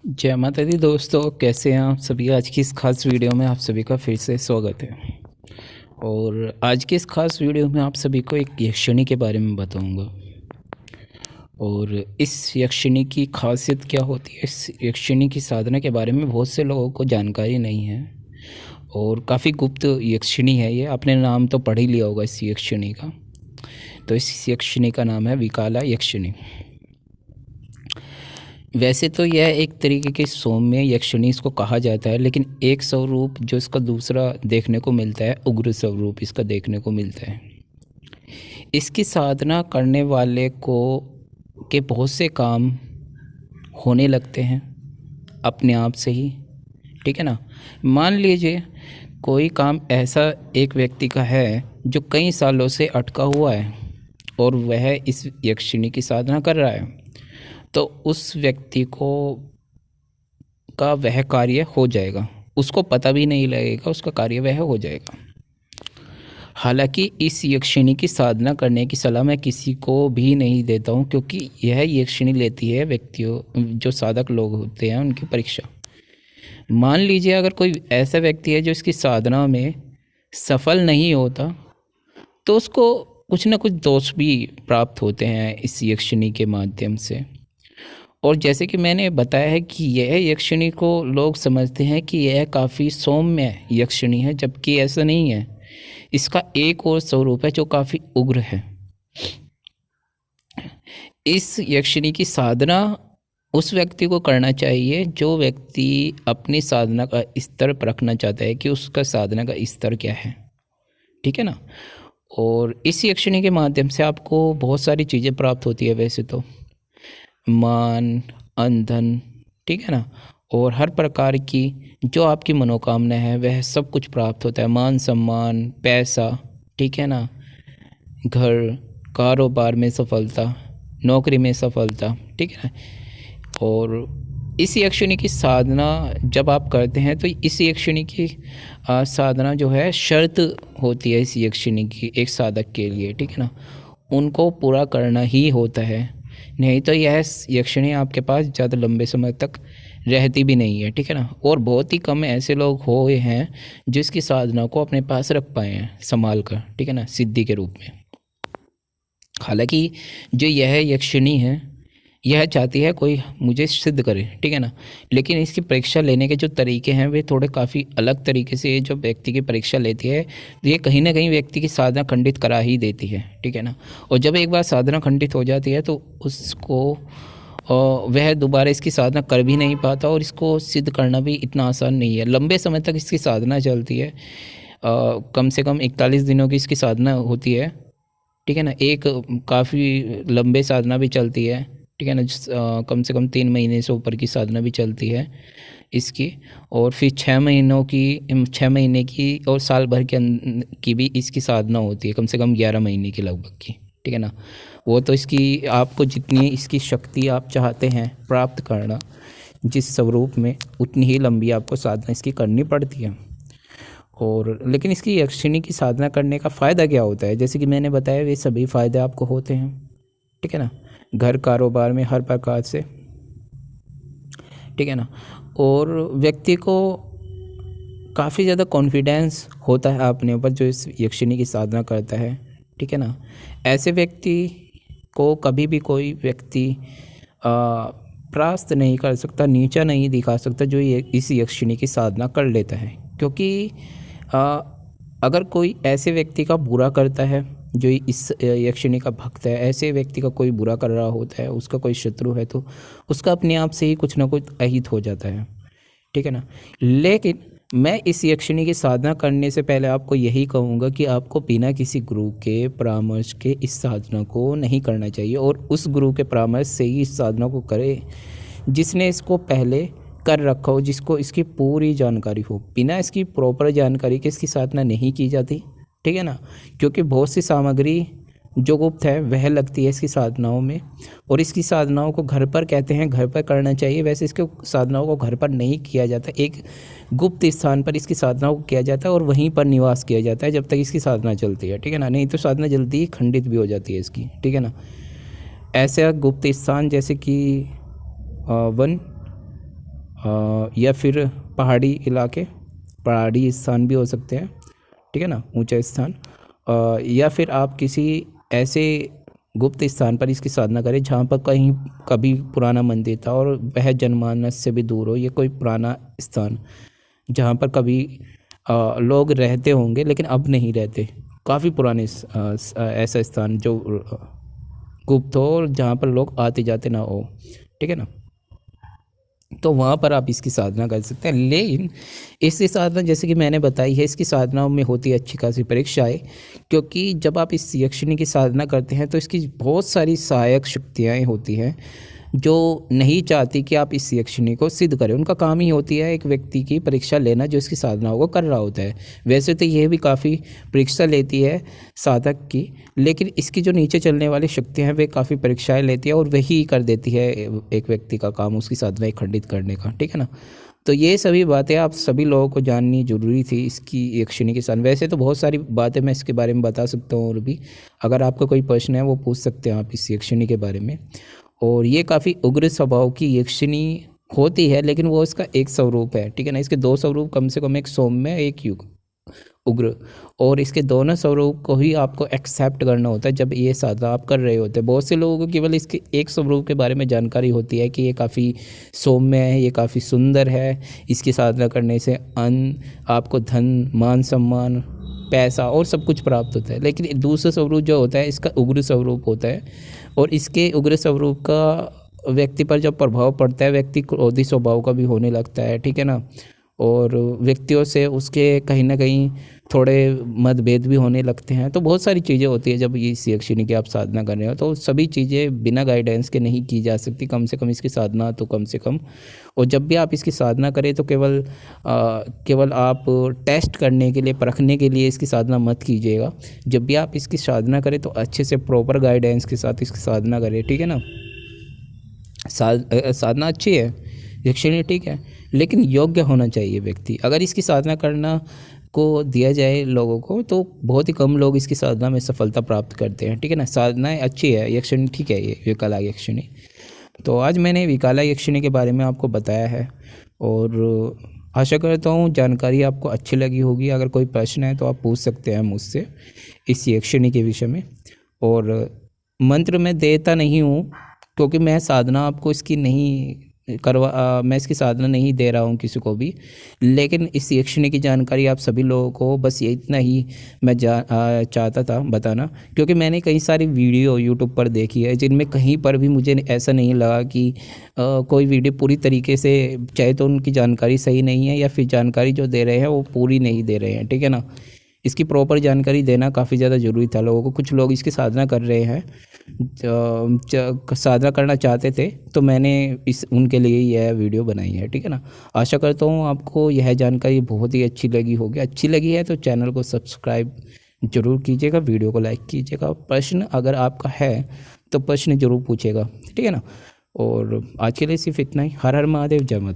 जय माता दी दोस्तों, कैसे हैं आप सभी। आज की इस खास वीडियो में आप सभी का फिर से स्वागत है। और आज की इस खास वीडियो में आप सभी को एक यक्षिणी के बारे में बताऊंगा। और इस यक्षिणी की खासियत क्या होती है, इस यक्षिणी की साधना के बारे में बहुत से लोगों को जानकारी नहीं है। और काफ़ी गुप्त यक्षिणी है ये, आपने नाम तो पढ़ ही लिया होगा इस यक्षिणी का। तो इस यक्षिणी का नाम है विकाला यक्षिणी। वैसे तो यह एक तरीके की सौम्य यक्षिणी इसको कहा जाता है, लेकिन एक स्वरूप जो इसका दूसरा देखने को मिलता है, उग्र स्वरूप इसका देखने को मिलता है। इसकी साधना करने वाले को के बहुत से काम होने लगते हैं अपने आप से ही, ठीक है ना। मान लीजिए कोई काम ऐसा एक व्यक्ति का है जो कई सालों से अटका हुआ है और वह इस यक्षिणी की साधना कर रहा है, तो उस व्यक्ति को का वह कार्य हो जाएगा, उसको पता भी नहीं लगेगा, उसका कार्य वह हो जाएगा। हालांकि इस यक्षिणी की साधना करने की सलाह मैं किसी को भी नहीं देता हूँ, क्योंकि यह यक्षिणी लेती है व्यक्तियों जो साधक लोग होते हैं उनकी परीक्षा। मान लीजिए अगर कोई ऐसा व्यक्ति है जो इसकी साधना में सफल नहीं होता, तो उसको कुछ ना कुछ दोष भी प्राप्त होते हैं इस यक्षिणी के माध्यम से। और जैसे कि मैंने बताया है कि यह यक्षिणी को लोग समझते हैं कि यह काफ़ी सौम्य यक्षिणी है, जबकि ऐसा नहीं है। इसका एक और स्वरूप है जो काफ़ी उग्र है। इस यक्षिणी की साधना उस व्यक्ति को करना चाहिए जो व्यक्ति अपनी साधना का स्तर परखना चाहता है कि उसका साधना का स्तर क्या है, ठीक है ना। और इस यक्षिणी के माध्यम से आपको बहुत सारी चीज़ें प्राप्त होती है, वैसे तो मान, अंधन, ठीक है ना। और हर प्रकार की जो आपकी मनोकामना है वह सब कुछ प्राप्त होता है। मान सम्मान, पैसा, ठीक है ना, घर, कारोबार में सफलता, नौकरी में सफलता, ठीक है ना। और इस यक्षिणी की साधना जब आप करते हैं तो इस यक्षिणी की साधना जो है शर्त होती है इस यक्षिणी की एक साधक के लिए, ठीक है ना। उनको पूरा करना ही होता है, नहीं तो यह यक्षिणी आपके पास ज़्यादा लंबे समय तक रहती भी नहीं है, ठीक है ना। और बहुत ही कम ऐसे लोग हुए हैं जिसकी साधना को अपने पास रख पाए हैं संभाल कर, ठीक है ना, सिद्धि के रूप में। हालांकि जो यह यक्षिणी है यह चाहती है कोई मुझे सिद्ध करे, ठीक है ना। लेकिन इसकी परीक्षा लेने के जो तरीके हैं वे थोड़े काफ़ी अलग तरीके से जो व्यक्ति की परीक्षा लेती है, तो ये कहीं ना कहीं व्यक्ति की साधना खंडित करा ही देती है, ठीक है ना। और जब एक बार साधना खंडित हो जाती है तो उसको वह दोबारा इसकी साधना कर भी नहीं पाता, और इसको सिद्ध करना भी इतना आसान नहीं है। लंबे समय तक इसकी साधना चलती है, कम से कम 41 दिनों की इसकी साधना होती है, ठीक है ना। एक काफ़ी लंबे साधना भी चलती है, ठीक है ना। कम से कम 3 महीने से ऊपर की साधना भी चलती है इसकी। और फिर 6 महीने की और साल भर की भी इसकी साधना होती है, कम से कम 11 महीने के लगभग की, ठीक है ना। वो तो इसकी आपको जितनी इसकी शक्ति आप चाहते हैं प्राप्त करना जिस स्वरूप में, उतनी ही लंबी आपको साधना इसकी करनी पड़ती है। और लेकिन इसकी यक्षिणी की साधना करने का फ़ायदा क्या होता है, जैसे कि मैंने बताया वे सभी फ़ायदे आपको होते हैं, ठीक है ना। घर, कारोबार में हर प्रकार से, ठीक है ना। और व्यक्ति को काफ़ी ज़्यादा कॉन्फिडेंस होता है अपने ऊपर जो इस यक्षिणी की साधना करता है, ठीक है ना। ऐसे व्यक्ति को कभी भी कोई व्यक्ति परास्त नहीं कर सकता, नीचा नहीं दिखा सकता जो ये इस यक्षिणी की साधना कर लेता है। क्योंकि अगर कोई ऐसे व्यक्ति का बुरा करता है जो इस यक्षिणी का भक्त है, ऐसे व्यक्ति का कोई बुरा कर रहा होता है, उसका कोई शत्रु है, तो उसका अपने आप से ही कुछ ना कुछ अहित हो जाता है, ठीक है ना। लेकिन मैं इस यक्षिणी की साधना करने से पहले आपको यही कहूँगा कि आपको बिना किसी गुरु के परामर्श के इस साधना को नहीं करना चाहिए, और उस गुरु के परामर्श से ही इस साधना को करें जिसने इसको पहले कर रखा हो, जिसको इसकी पूरी जानकारी हो। बिना इसकी प्रॉपर जानकारी के इसकी साधना नहीं की जाती, ठीक है ना। क्योंकि बहुत सी सामग्री जो गुप्त है वह लगती है इसकी साधनाओं में, और इसकी साधनाओं को घर पर कहते हैं घर पर करना चाहिए, वैसे इसके साधनाओं को घर पर नहीं किया जाता। एक गुप्त स्थान पर इसकी साधनाओं को किया जाता है और वहीं पर निवास किया जाता है जब तक इसकी साधना चलती है, ठीक है ना। नहीं तो साधना जल्दी ही खंडित भी हो जाती है इसकी, ठीक है ना। ऐसे गुप्त स्थान जैसे कि वन, या फिर पहाड़ी इलाके, पहाड़ी स्थान भी हो सकते हैं, ठीक है ना, ऊंचा स्थान। या फिर आप किसी ऐसे गुप्त स्थान पर इसकी साधना करें जहाँ पर कहीं कभी पुराना मंदिर था और वह जनमानस से भी दूर हो। ये कोई पुराना स्थान जहाँ पर कभी लोग रहते होंगे लेकिन अब नहीं रहते, काफ़ी पुराने ऐसा स्थान जो गुप्त हो और जहाँ पर लोग आते जाते ना हो, ठीक है ना। तो वहाँ पर आप इसकी साधना कर सकते हैं। लेकिन इसकी साधना जैसे कि मैंने बताई है, इसकी साधनाओं में होती है अच्छी खासी परीक्षाएँ, क्योंकि जब आप इस यक्षिणी की साधना करते हैं तो इसकी बहुत सारी सहायक शक्तियाँ होती हैं जो नहीं चाहती कि आप इस यक्षिणी को सिद्ध करें। उनका काम ही होती है एक व्यक्ति की परीक्षा लेना जो इसकी साधनाओं को कर रहा होता है। वैसे तो यह भी काफ़ी परीक्षा लेती है साधक की, लेकिन इसकी जो नीचे चलने वाली शक्तियाँ हैं वे काफ़ी परीक्षाएं लेती है और वही कर देती है एक व्यक्ति का काम, उसकी साधनाएं खंडित करने का, ठीक है ना। तो ये सभी बातें आप सभी लोगों को जाननी जरूरी थी इसकी यक्षिणी के साथ। वैसे तो बहुत सारी बातें मैं इसके बारे में बता सकता हूँ और भी, अगर आपका कोई प्रश्न है वो पूछ सकते हैं आप इस यक्षिणी के बारे में। और ये काफ़ी उग्र स्वभाव की यक्षिणी होती है, लेकिन वो इसका एक स्वरूप है, ठीक है ना। इसके दो स्वरूप कम से कम, एक सौम्य एक युग उग्र, और इसके दोनों स्वरूप को ही आपको एक्सेप्ट करना होता है जब ये साधना आप कर रहे होते हैं। बहुत से लोगों को केवल इसके एक स्वरूप के बारे में जानकारी होती है कि ये काफ़ी सौम्य है, ये काफ़ी सुंदर है, इसकी साधना करने से आपको धन, मान सम्मान, पैसा और सब कुछ प्राप्त होता है। लेकिन दूसरा स्वरूप जो होता है इसका उग्र स्वरूप होता है, और इसके उग्र स्वरूप का व्यक्ति पर जब प्रभाव पड़ता है, व्यक्ति क्रोधी स्वभाव का भी होने लगता है, ठीक है ना। और व्यक्तियों से उसके कहीं ना कहीं थोड़े मतभेद भी होने लगते हैं। तो बहुत सारी चीज़ें होती है जब ये यक्षिणी की आप साधना कर रहे हो, तो सभी चीज़ें बिना गाइडेंस के नहीं की जा सकती। कम से कम इसकी साधना तो कम से कम, और जब भी आप इसकी साधना करें तो केवल आप टेस्ट करने के लिए, परखने के लिए इसकी साधना मत कीजिएगा। जब भी आप इसकी साधना करें तो अच्छे से प्रॉपर गाइडेंस के साथ इसकी साधना करें, ठीक है ना। साधना अच्छी है, यक्षिणी ठीक है, लेकिन योग्य होना चाहिए व्यक्ति। अगर इसकी साधना करना को दिया जाए लोगों को तो बहुत ही कम लोग इसकी साधना में सफलता प्राप्त करते हैं, ठीक है ना। साधनाएं अच्छी है, यक्षिणी ठीक है, ये विकला यक्षिणी। तो आज मैंने विकला यक्षिणी के बारे में आपको बताया है, और आशा करता हूँ जानकारी आपको अच्छी लगी होगी। अगर कोई प्रश्न है तो आप पूछ सकते हैं मुझसे इस यक्षिणी के विषय में। और मंत्र मैं देता नहीं हूँ क्योंकि मैं साधना आपको इसकी नहीं मैं इसकी साधना नहीं दे रहा हूँ किसी को भी, लेकिन इस यक्षिणी की जानकारी आप सभी लोगों को, बस ये इतना ही मैं चाहता था बताना। क्योंकि मैंने कई सारी वीडियो यूट्यूब पर देखी है जिनमें कहीं पर भी मुझे ऐसा नहीं लगा कि कोई वीडियो पूरी तरीके से, चाहे तो उनकी जानकारी सही नहीं है या फिर जानकारी जो दे रहे हैं वो पूरी नहीं दे रहे हैं, ठीक है ना। इसकी प्रॉपर जानकारी देना काफ़ी ज़्यादा ज़रूरी था लोगों को। कुछ लोग इसकी साधना कर रहे हैं, साधना करना चाहते थे, तो मैंने उनके लिए यह वीडियो बनाई है, ठीक है ना। आशा करता हूँ आपको यह जानकारी बहुत ही अच्छी लगी होगी। अच्छी लगी है तो चैनल को सब्सक्राइब ज़रूर कीजिएगा, वीडियो को लाइक कीजिएगा। प्रश्न अगर आपका है तो प्रश्न ज़रूर पूछेगा, ठीक है ना। और आज के लिए सिर्फ इतना ही। हर हर महादेव, जय माता।